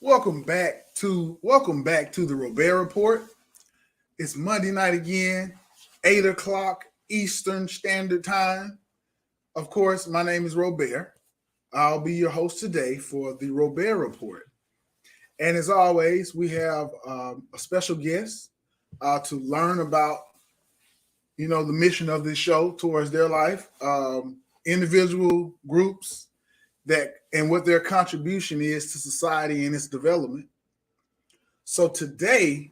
Welcome back to the Robaer Report. It's Monday night again, 8 o'clock Eastern Standard Time. Of course, my name is Robaer. I'll be your host today for the Robaer Report. And as always, we have a special guest to learn about, the mission of this show towards their life, individual groups that and what their contribution is to society and its development. So today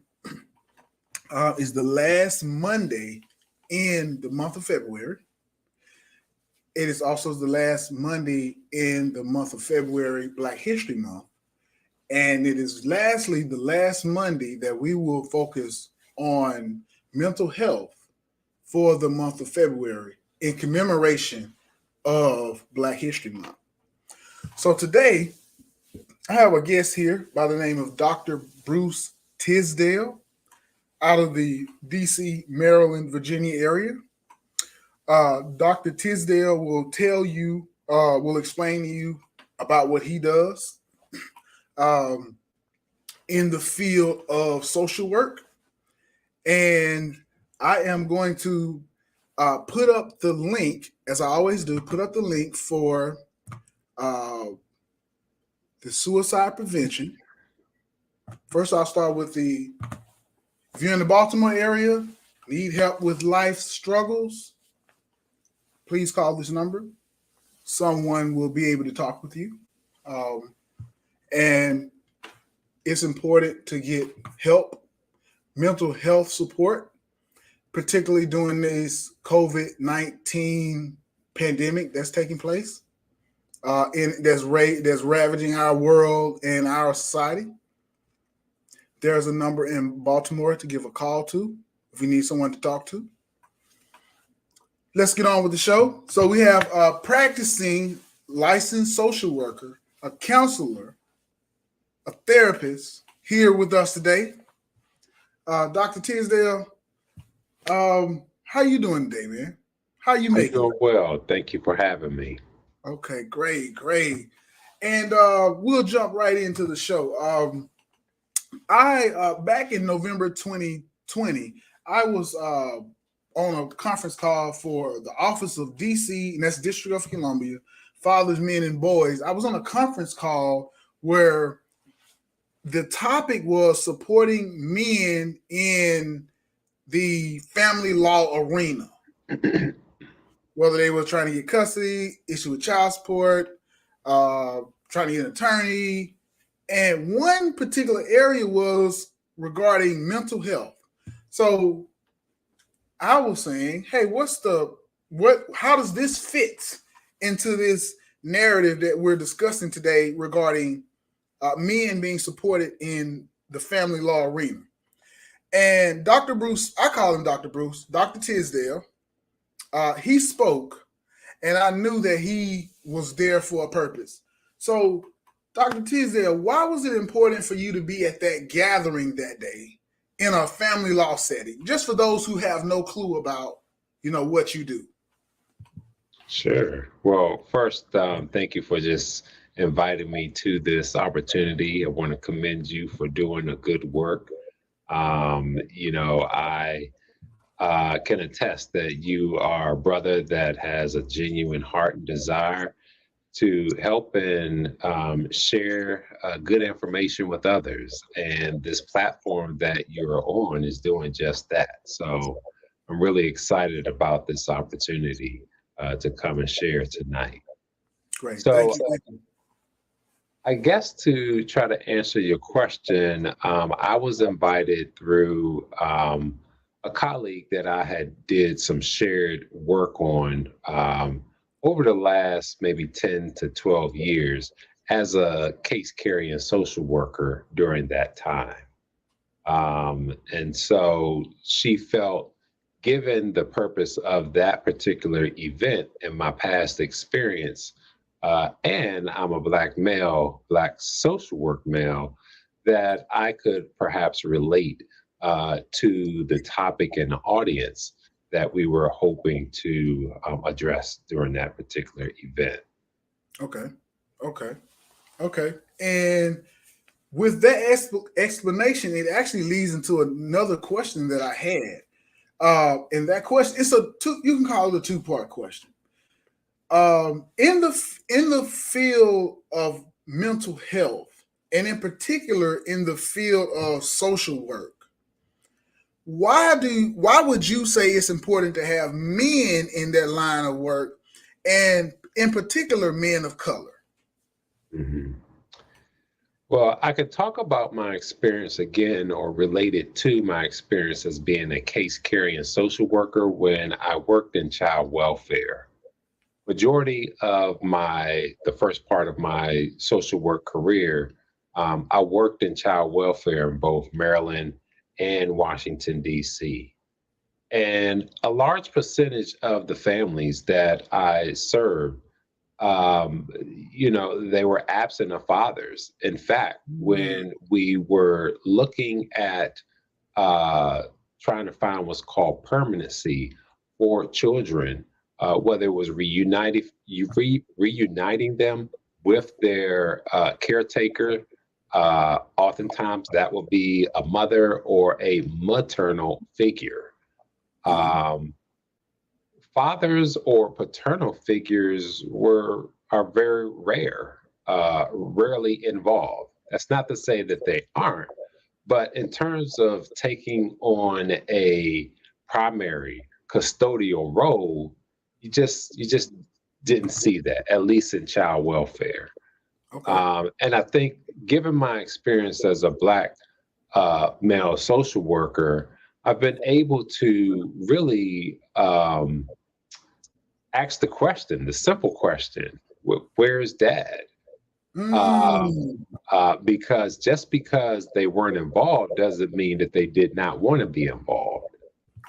is the last Monday in the month of February. It is also the last Monday in the month of February, Black History Month. And it is lastly the last Monday that we will focus on mental health for the month of February in commemoration of Black History Month. So today, I have a guest here by the name of Dr. Bruce Tisdale out of the DC, Maryland, Virginia area. Dr. Tisdale will explain to you about what he does in the field of social work. And I am going to put up the link, as I always do, for the suicide prevention. First, I'll start with if you're in the Baltimore area, need help with life struggles, please call this number. Someone will be able to talk with you. And it's important to get help, mental health support, particularly during this COVID-19 pandemic that's taking place, that's ravaging our world and our society. There's a number in Baltimore to give a call to if you need someone to talk to. Let's get on with the show. So we have a practicing licensed social worker, a counselor, a therapist here with us today. Dr. Tisdale, how you doing today, man? How you making? I'm doing well. Thank you for having me. Okay, great. And we'll jump right into the show. I back in November 2020, I was on a conference call for the Office of DC, and that's District of Columbia, Fathers, Men, and Boys. I was on a conference call where the topic was supporting men in the family law arena. Whether they were trying to get custody, issue with child support, trying to get an attorney. And one particular area was regarding mental health. So I was saying, hey, how does this fit into this narrative that we're discussing today regarding men being supported in the family law arena? And Dr. Bruce, I call him Dr. Bruce, Dr. Tisdale, he spoke, and I knew that he was there for a purpose. So, Dr. Tisdale, why was it important for you to be at that gathering that day in a family law setting? Just for those who have no clue about, what you do. Sure. Well, first, thank you for just inviting me to this opportunity. I want to commend you for doing a good work. I can attest that you are a brother that has a genuine heart and desire to help and share good information with others. And this platform that you're on is doing just that. So I'm really excited about this opportunity to come and share tonight. Great. So Thank you. I guess to try to answer your question, I was invited through a colleague that I had did some shared work on over the last maybe 10 to 12 years as a case carrying social worker during that time. And so she felt, given the purpose of that particular event and my past experience, and I'm a Black male, Black social work male, that I could perhaps relate to the topic and the audience that we were hoping to address during that particular event. Okay. And with that explanation, it actually leads into another question that I had. And that question, you can call it a two-part question. In the field of mental health, and in particular in the field of social work, why would you say it's important to have men in that line of work, and in particular men of color? Mm-hmm. Well, I could talk about my experience again, or related to my experience as being a case carrying social worker when I worked in child welfare. Majority of the first part of my social work career, I worked in child welfare in both Maryland and Washington, D.C. And a large percentage of the families that I served, they were absent of fathers. In fact, when we were looking at trying to find what's called permanency for children, whether it was reuniting them with their caretaker, oftentimes that would be a mother or a maternal figure. Um, Fathers or paternal figures are very rare, rarely involved. That's not to say that they aren't, but in terms of taking on a primary custodial role, you just didn't see that, at least in child welfare. Okay. And I think, given my experience as a Black male social worker, I've been able to really ask the simple question, where's dad? Um, Mm. because just because they weren't involved doesn't mean that they did not want to be involved.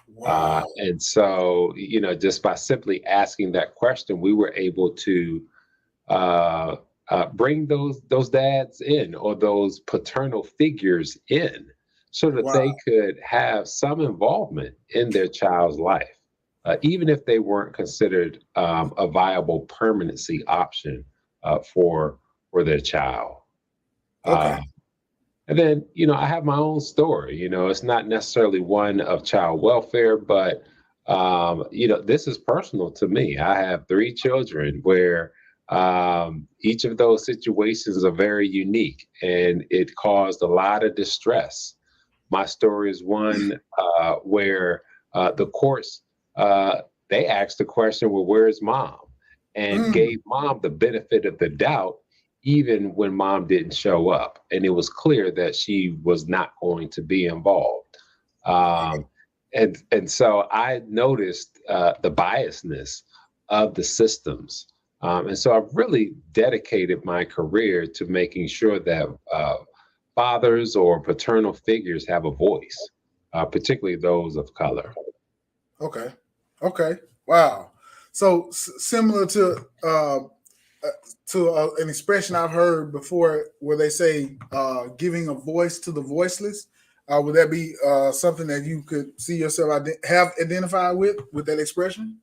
Wow. And so, just by simply asking that question, we were able to uh, bring those dads in, or those paternal figures in, so that Wow. they could have some involvement in their child's life, even if they weren't considered a viable permanency option for their child. Okay. Uh, and then, I have my own story. It's not necessarily one of child welfare, but this is personal to me. I have three children where each of those situations are very unique, and it caused a lot of distress. My story is one where the courts, they asked the question, well, where's mom? And Mm. gave mom the benefit of the doubt, even when mom didn't show up. And it was clear that she was not going to be involved. Um, and so I noticed the biasness of the systems. And so I've really dedicated my career to making sure that fathers or paternal figures have a voice, particularly those of color. Okay. Okay. Wow. So similar to an expression I've heard before, where they say giving a voice to the voiceless. Would that be something that you could see yourself have identified with that expression?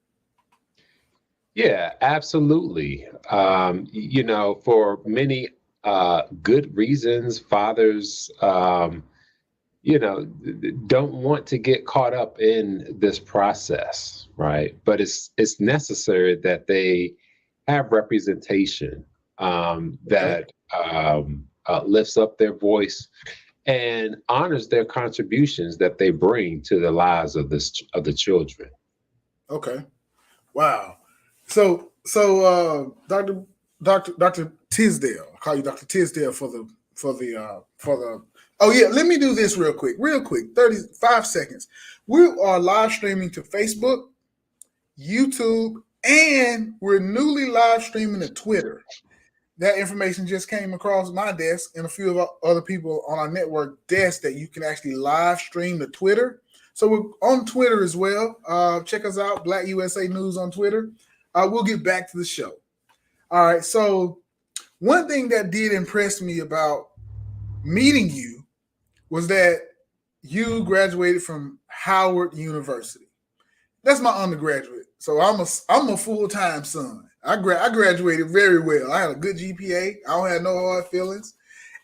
Yeah, absolutely. For many good reasons, fathers, don't want to get caught up in this process, right? But it's necessary that they have representation Okay. that lifts up their voice and honors their contributions that they bring to the lives of the children. Okay. Wow. Doctor Tisdale, I'll call you Doctor Tisdale for the. Oh yeah, let me do this real quick, 35 seconds. We are live streaming to Facebook, YouTube, and we're newly live streaming to Twitter. That information just came across my desk and a few of other people on our network desk, that you can actually live stream to Twitter. So we're on Twitter as well. Check us out, Black USA News on Twitter. We'll get back to the show. All right. So one thing that did impress me about meeting you was that you graduated from Howard University. That's my undergraduate. So I'm a full-time son. I graduated very well. I had a good GPA. I don't have no hard feelings.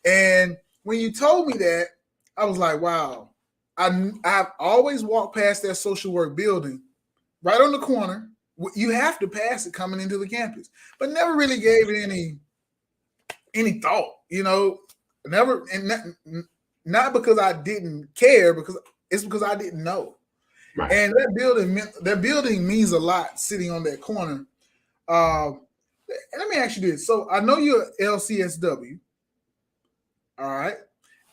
And when you told me that, I was like, wow. I've always walked past that social work building right on the corner. You have to pass it coming into the campus, but never really gave it any thought. Never, and not because I didn't care, because it's because I didn't know. Right. And that building means a lot sitting on that corner. Let me ask you this. So I know you're LCSW. All right.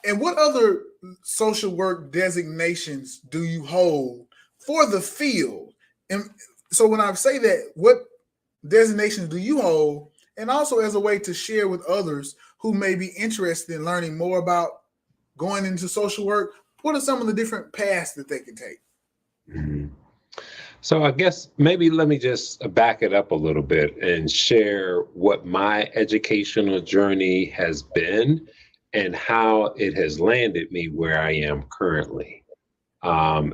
And what other social work designations do you hold for the field? And so when I say that, what designations do you hold? And also as a way to share with others who may be interested in learning more about going into social work, what are some of the different paths that they can take? Mhm. So I guess maybe let me just back it up a little bit and share what my educational journey has been and how it has landed me where I am currently.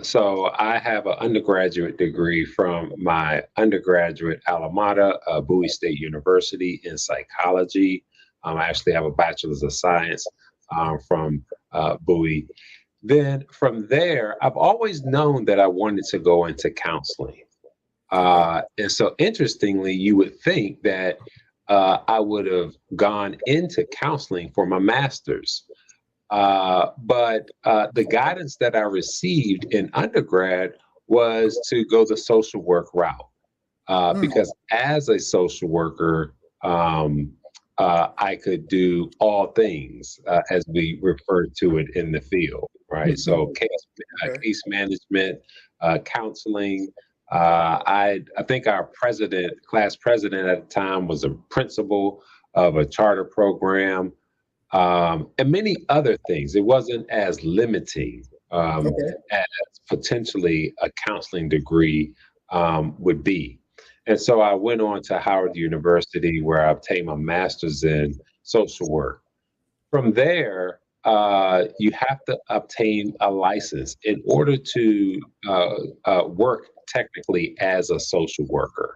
So I have an undergraduate degree from my undergraduate alma mater, Bowie State University, in psychology. I actually have a bachelor's of science from Bowie. Then from there, I've always known that I wanted to go into counseling. Okay. And so, interestingly, you would think that I would have gone into counseling for my master's. But the guidance that I received in undergrad was to go the social work route. Mm, Because as a social worker, I could do all things, as we refer to it in the field, right? So okay. case management, counseling. I think our class president at the time, was a principal of a charter program, and many other things. It wasn't as limiting Okay. as potentially a counseling degree would be. And so I went on to Howard University, where I obtained my master's in social work. From there, you have to obtain a license in order to work technically as a social worker.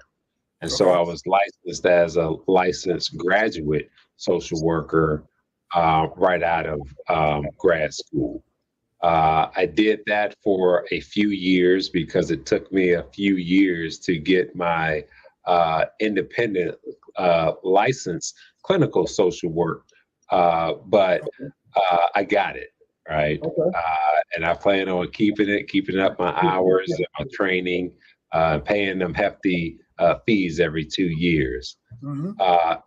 And so Okay. I was licensed as a licensed graduate social worker right out of grad school. I did that for a few years because it took me a few years to get my independent license clinical social work, but I got it right, Okay. and I plan on keeping up my hours and my training, paying them hefty fees every 2 years. Hmm.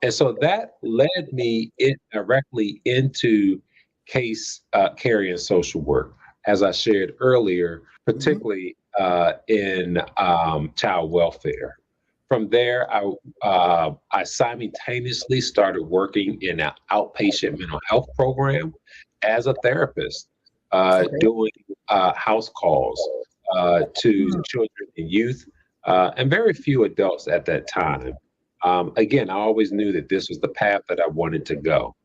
And so that led me directly into case carrying social work, as I shared earlier, Hmm. particularly in child welfare. From there, I simultaneously started working in an outpatient mental health program as a therapist, Okay. doing house calls to Mm, children and youth, and very few adults at that time. Again, I always knew that this was the path that I wanted to go.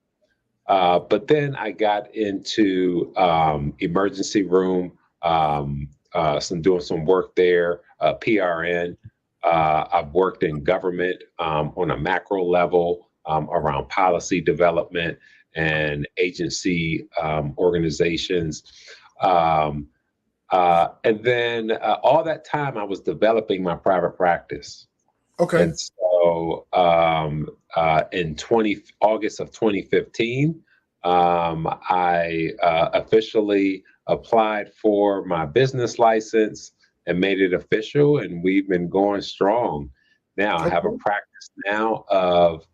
But then I got into emergency room, doing some work there, PRN. I've worked in government on a macro level around policy development and agency organizations. Um, and then all that time I was developing my private practice. okay. And so in August of 2015, I officially applied for my business license and made it official, and we've been going strong. Now I have a Okay. practice now of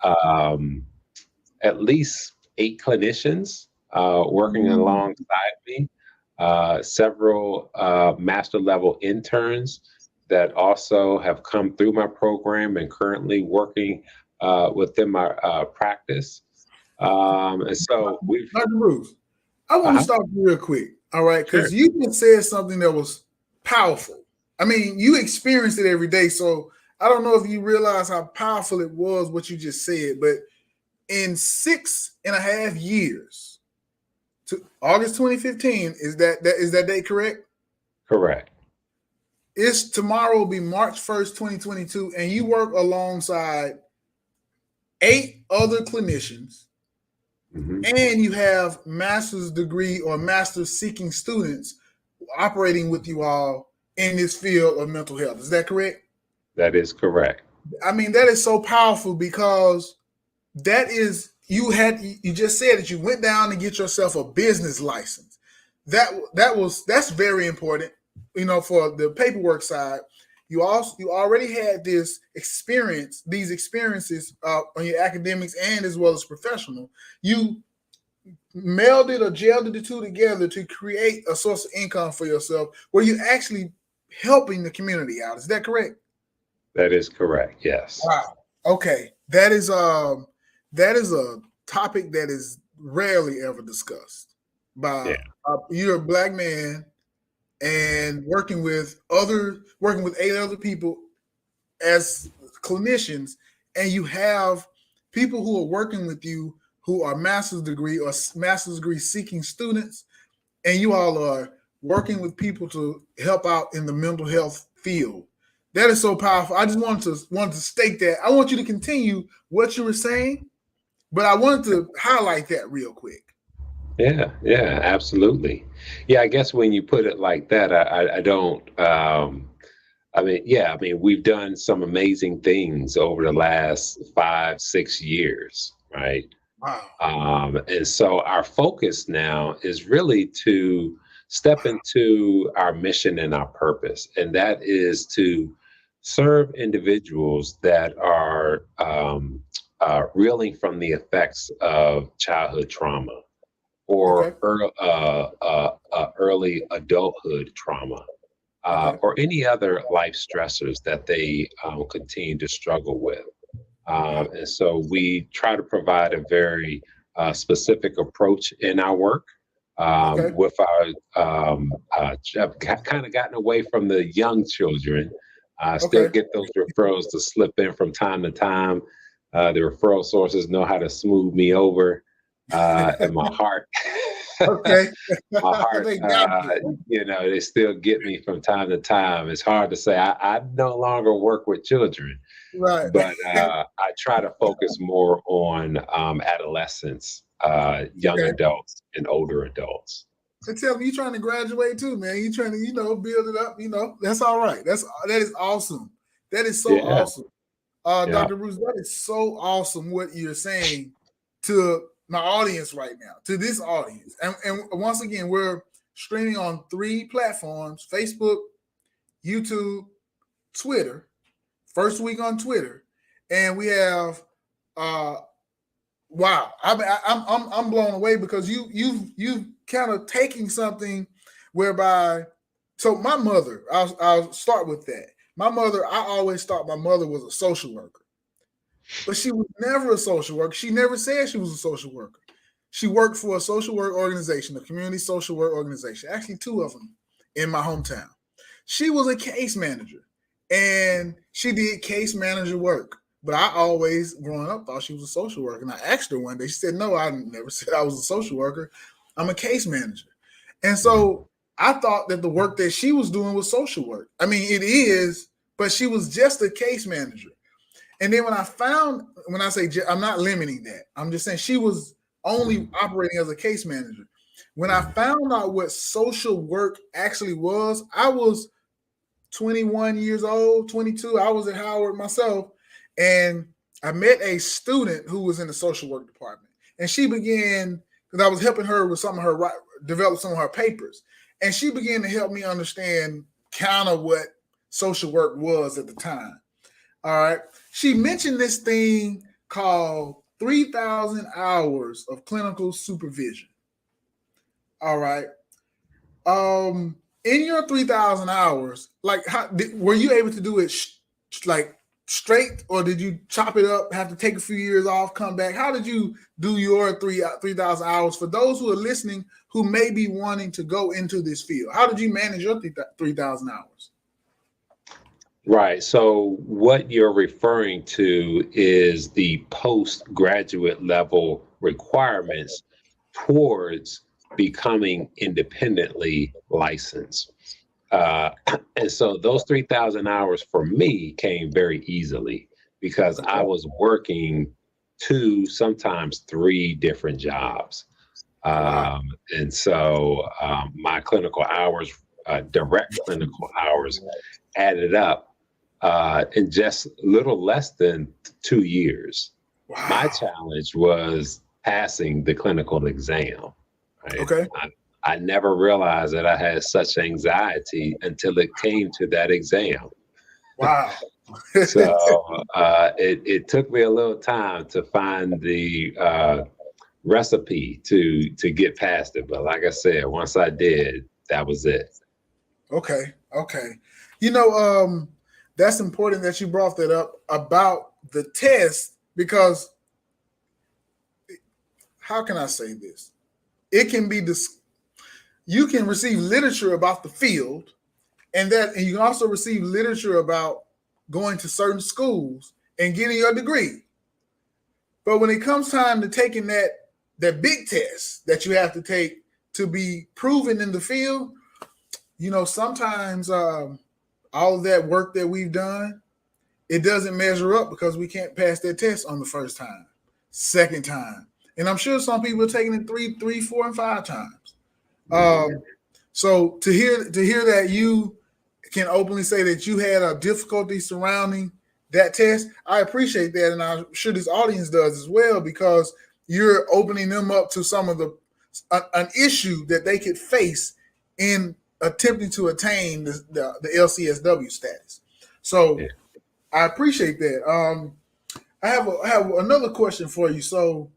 um, at least 8 clinicians working Mm, alongside me, several master level interns that also have come through my program and currently working within my practice. And so we've, Dr. Bruce, I want to uh-huh, stop you real quick. All right. sure. Because you just said something that was powerful. I mean, you experience it every day. So I don't know if you realize how powerful it was what you just said, but in 6.5 years, to August 2015, is that date correct? Correct. It's tomorrow will be March 1st, 2022, and you work alongside 8 other clinicians Mhm. and you have master's degree or master's seeking students operating with you all in this field of mental health. Is that correct? That is correct. I mean, that is so powerful because that is you just said that you went down to get yourself a business license. That's very important, for the paperwork side. You already had these experiences on your academics and as well as professional. You melded or gelled the two together to create a source of income for yourself where you're actually helping the community out. Is that correct? That is correct. Yes. Wow. Okay. That is a topic that is rarely ever discussed by Yeah. you're a black man and working with 8 other people as clinicians, and you have people who are working with you who are master's degree or master's degree seeking students, and you all are working with people to help out in the mental health field. That is so powerful. I just wanted to state that. I want you to continue what you were saying, but I wanted to highlight that real quick. Yeah. Yeah. Absolutely. Yeah. I guess when you put it like that, I don't. I mean, yeah. I mean, we've done some amazing things over the last 5, 6 years, right? Wow. And so our focus now is really to step into our mission and our purpose, and that is to serve individuals that are reeling from the effects of childhood trauma Okay. or early adulthood trauma. Okay. Or any other life stressors that they continue to struggle with. And so we try to provide a very specific approach in our work Okay. with our, have kind of gotten away from the young children. Still Okay. get those referrals to slip in from time to time. The referral sources know how to smooth me over, and my heart. Okay. My heart, They got you. they still get me from time to time. It's hard to say. I no longer work with children, Right. but I try to focus more on adolescents, young Okay. adults, and older adults. And tell me, you trying to graduate too, man. You trying to, build it up. That's all right. That is awesome. That is so Yeah, awesome. yeah, Dr. Bruce, that is so awesome what you're saying to my audience right now, to this audience. And once again, we're streaming on 3 platforms: Facebook, YouTube, Twitter. First week on Twitter, and we have wow. I'm blown away because you've kind of taking something whereby. So my mother, I'll start with that. My mother, I always thought my mother was a social worker, but she was never a social worker. She never said she was a social worker. She worked for a social work organization, a community social work organization, actually 2 of them in my hometown. She was a case manager and she did case manager work. But I always, growing up, thought she was a social worker. And I asked her one day, she said, "No, I never said I was a social worker. I'm a case manager." And so I thought that the work that she was doing was social work. I mean, it is, but she was just a case manager. And then when I say, I'm not limiting that, I'm just saying she was only operating as a case manager. When I found out what social work actually was, I was 21 years old, 22. I was at Howard myself, and I met a student who was in the social work department. And she began, because I was helping her with develop some of her papers. And she began to help me understand kind of what social work was at the time. All right. She mentioned this thing called 3,000 hours of clinical supervision. All right. In your 3,000 hours, like, were you able to do it like straight, or did you chop it up, have to take a few years off, come back? How did you do your 3,000 hours for those who are listening who may be wanting to go into this field? How did you manage your 3,000 hours? right. So what you're referring to is the postgraduate level requirements towards becoming independently licensed. Uh, and so those 3,000 hours for me came very easily because I Okay. was working 2, sometimes 3 different jobs. Wow. And so my clinical hours, direct clinical hours, added up in just a little less than 2 years. My Wow. challenge was passing the clinical exam. Right? Okay. I never realized that I had such anxiety until it came to that exam. Wow. So it took me a little time to find the recipe to get past it. But like I said, once I did, that was it. Okay. Okay. That's important that you brought that up about the test because how can I say this? It can be this. You can receive literature about the field, and you can also receive literature about going to certain schools and getting your degree. But when it comes time to taking that big test that you have to take to be proven in the field, sometimes all of that work that we've done, it doesn't measure up because we can't pass that test on the first time, second time, and I'm sure some people are taking it three, 4, and 5 times. Mhm. So to hear that you can openly say that you had a difficulty surrounding that test, I appreciate that, and I'm sure this audience does as well because you're opening them up to some of an issue that they could face in attempting to attain the LCSW status. So Yeah. I appreciate that. I have another question for you. So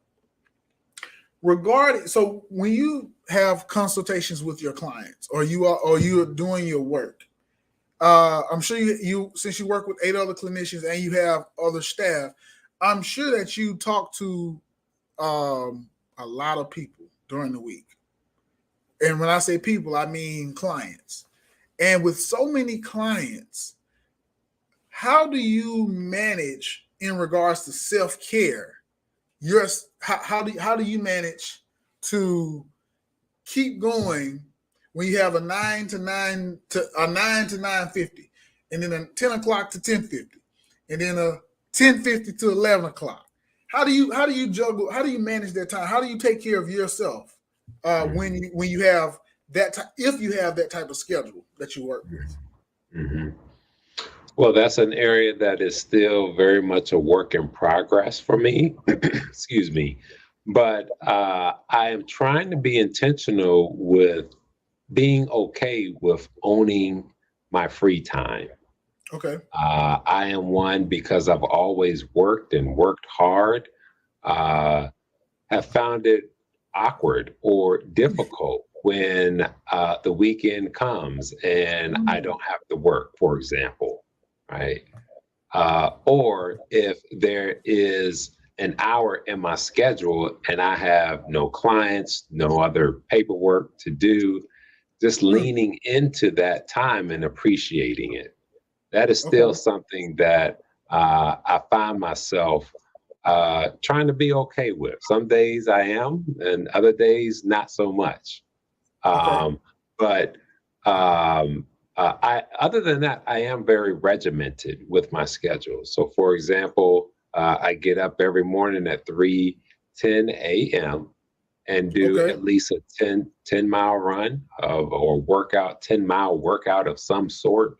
when you have consultations with your clients or you're doing your work, I'm sure you since you work with 8 other clinicians and you have other staff, I'm sure that you talk to a lot of people during the week. And when I say people, I mean clients. And with so many clients, how do you manage in regards to self-care? How do you manage to keep going when you have a 9 to 9:50, and then a 10 o'clock to 10:50, and then a 10:50 to 11 o'clock? How do you juggle? How do you manage that time? How do you take care of yourself when you have if you have that type of schedule that you work with? Mhm. Well, that's an area that is still very much a work in progress for me. Excuse me. But I am trying to be intentional with being okay with owning my free time. Okay. I am one because I've always worked and worked hard, uh, have found it awkward or difficult when the weekend comes and I don't have to work, for example, right? Or if there is an hour in my schedule and I have no clients, no other paperwork to do, just Mm, leaning into that time and appreciating it. That is still okay. something that I find myself trying to be okay with. Some days I am, and other days not so much. Okay. But other than that, I am very regimented with my schedule. So, for example, I get up every morning at 3:10 a.m. and do Okay. at least a ten mile run or workout, 10-mile workout of some sort.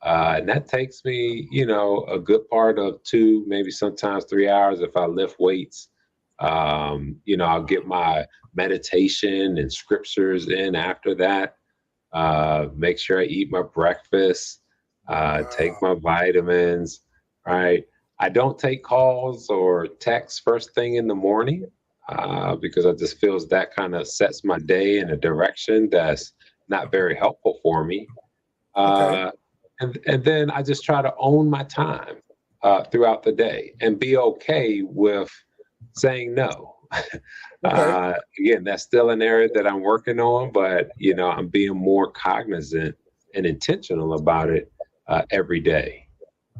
And that takes me, a good part of 2, maybe sometimes 3 hours if I lift weights. I'll get my meditation and scriptures in after that. Make sure I eat my breakfast, take Wow. my vitamins, right? I don't take calls or texts first thing in the morning because I just feels that kind of sets my day in a direction that's not very helpful for me. Okay. Uh, and then I just try to own my time throughout the day and be okay with saying no. Okay. Again, that's still an area that I'm working on, but I'm being more cognizant and intentional about it every day.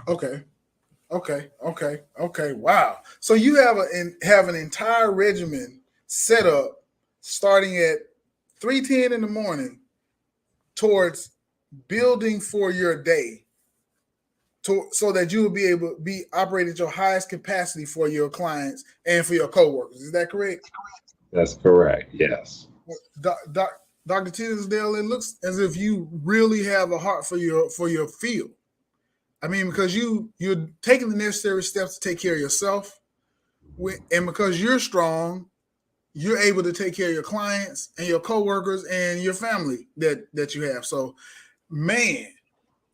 Okay. Okay, okay, okay. Wow. So you have an entire regimen set up starting at 3:10 in the morning towards building for your day so that you will be able to be operate at your highest capacity for your clients and for your coworkers. Is that correct? That's correct. Yes. Dr. Tisdale, it looks as if you really have a heart for your field. I mean, because you're taking the necessary steps to take care of yourself, and because you're strong, you're able to take care of your clients and your coworkers and your family that you have. So, man,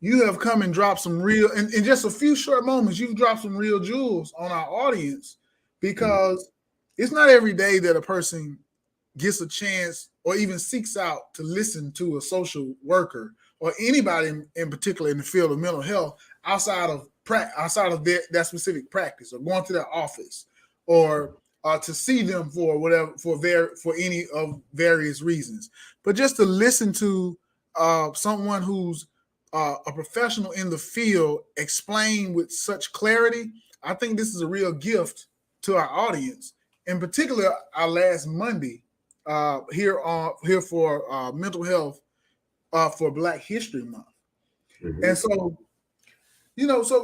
you have come and dropped some real, in just a few short moments, you've dropped some real jewels on our audience, because it's not every day that a person gets a chance or even seeks out to listen to a social worker or anybody in particular in the field of mental health outside of that specific practice, or going to their office, or to see them for whatever, for any of various reasons. But just to listen to someone who's a professional in the field explain with such clarity, I think this is a real gift to our audience. In particular, our last Monday here for mental health for Black History Month. Mm-hmm. And so,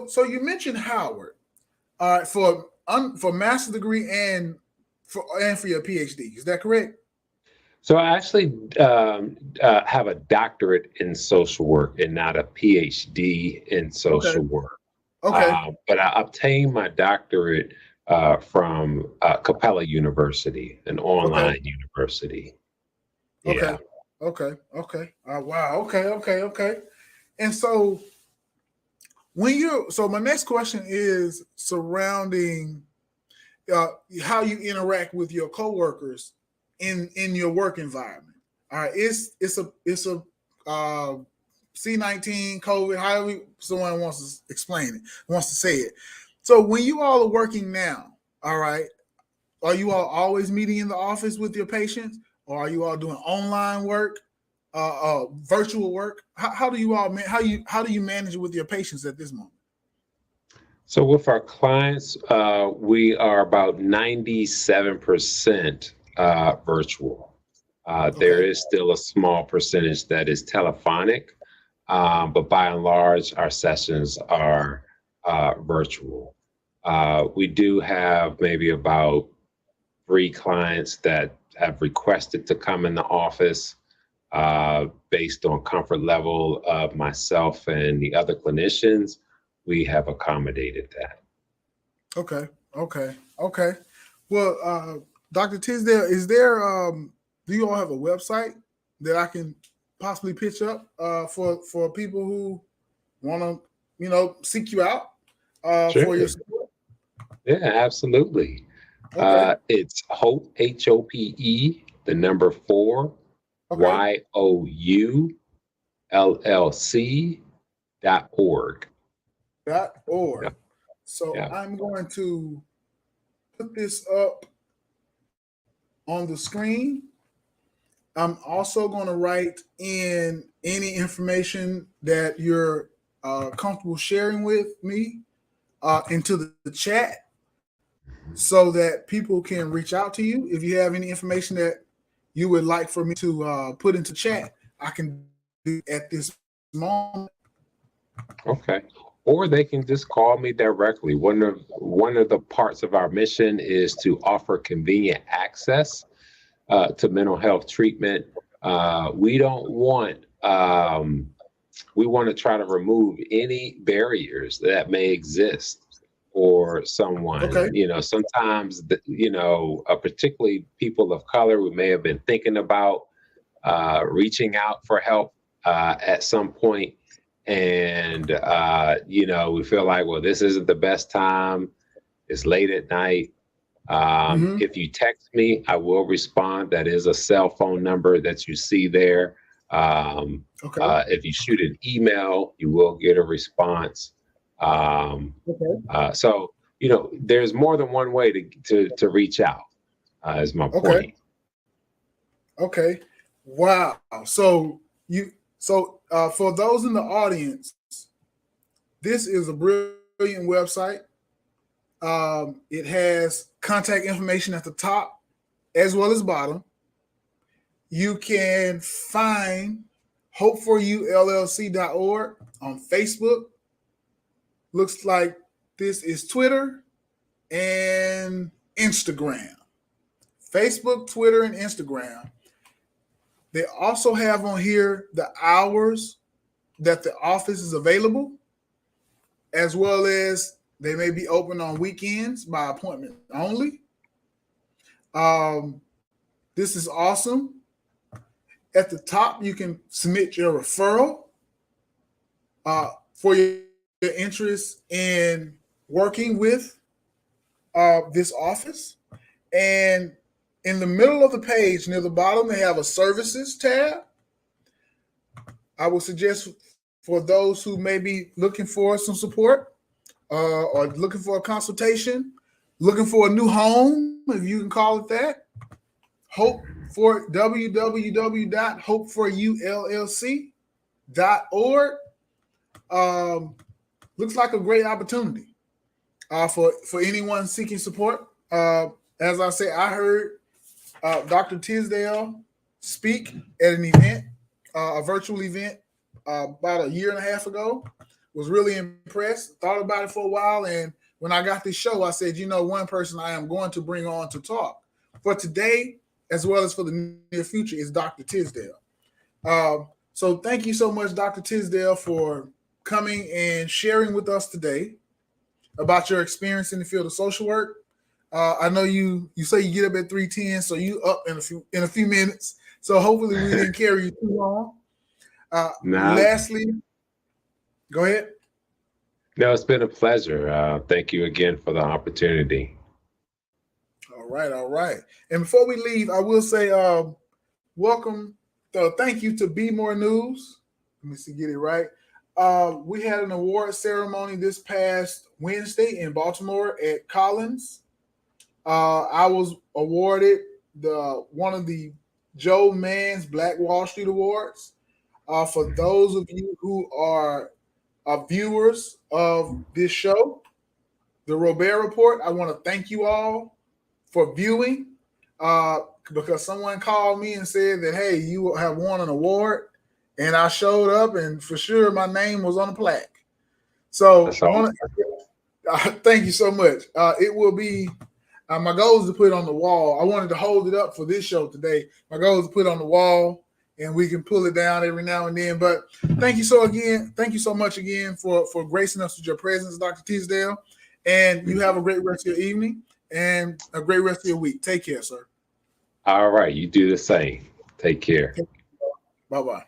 so you mentioned Howard, for master's degree and for your PhD. Is that correct? So I actually have a doctorate in social work and not a PhD in social work. Okay. But I obtained my doctorate from Capella University, an online university. Yeah. Okay. Wow. Okay. And so so my next question is surrounding how you interact with your coworkers in your work environment. All right, it's a C-19 COVID, however someone wants to explain it, wants to say it. So when you all are working now, all right, are you all always meeting in the office with your patients, or are you all doing online work, virtual work? How do you all how do you manage it with your patients at this moment? So with our clients, we are about 97% virtual. There is still a small percentage that is telephonic, but by and large, our sessions are virtual. We do have maybe about 3 clients that have requested to come in the office based on comfort level of myself and the other clinicians. We have accommodated that. Okay. Well, Dr. Tisdale, is there do you all have a website that I can possibly pitch up for people who want to seek you out Sure. for your support? Yeah, absolutely. Okay. It's Hope, HOPE, the number 4, Okay. YOULLC.org. .org. Yep. So Yeah. I'm going to put this up on the screen. I'm also going to write in any information that you're comfortable sharing with me into the chat, so that people can reach out to you. If you have any information that you would like for me to put into chat, I can do at this moment. Okay. Or they can just call me directly. One of the parts of our mission is to offer convenient access to mental health treatment. We don't want we want to try to remove any barriers that may exist for someone. Okay. Sometimes particularly people of color, we may have been thinking about reaching out for help at some point. And, we feel like, well, this isn't the best time. It's late at night. If you text me, I will respond. That is a cell phone number that you see there. If you shoot an email, you will get a response. So, there's more than one way to reach out, is my point. Okay. Wow. So for those in the audience, this is a brilliant website. It has contact information at the top as well as bottom. You can find hopeforyoullc.org on Facebook, looks like this is Twitter and Instagram. Facebook, Twitter, and Instagram. They also have on here the hours that the office is available, as well as they may be open on weekends by appointment only. This is awesome. At the top, you can submit your referral for your interest in working with this office. And in the middle of the page, near the bottom, they have a services tab. I would suggest for those who may be looking for some support or looking for a consultation, looking for a new home, if you can call it that, www.hopeforullc.org. Looks like a great opportunity for anyone seeking support. As I say, I heard Dr. Tisdale speak at an event, a virtual event, about a year and a half ago. Was really impressed, thought about it for a while. And when I got this show, I said, one person I am going to bring on to talk for today, as well as for the near future, is Dr. Tisdale. So thank you so much, Dr. Tisdale, for coming and sharing with us today about your experience in the field of social work. I know you say you get up at 3:10, so you up in a few minutes. So hopefully we didn't carry you too long. Lastly, go ahead. No, it's been a pleasure. Thank you again for the opportunity. All right. And before we leave, I will say welcome. Thank you to Be More News. Let me see, get it right. We had an award ceremony this past Wednesday in Baltimore at Collins. I was awarded one of the Joe Mann's Black Wall Street Awards. For those of you who are viewers of this show, the Robaer Report, I want to thank you all for viewing because someone called me and said that, hey, you have won an award. And I showed up, and for sure my name was on the plaque. So thank you so much. It will be my goal is to put it on the wall. I wanted to hold it up for this show today. My goal is to put it on the wall, and we can pull it down every now and then. But thank you so much again for gracing us with your presence, Dr. Tisdale. And you have a great rest of your evening and a great rest of your week. Take care, sir. All right. You do the same. Take care. Bye-bye.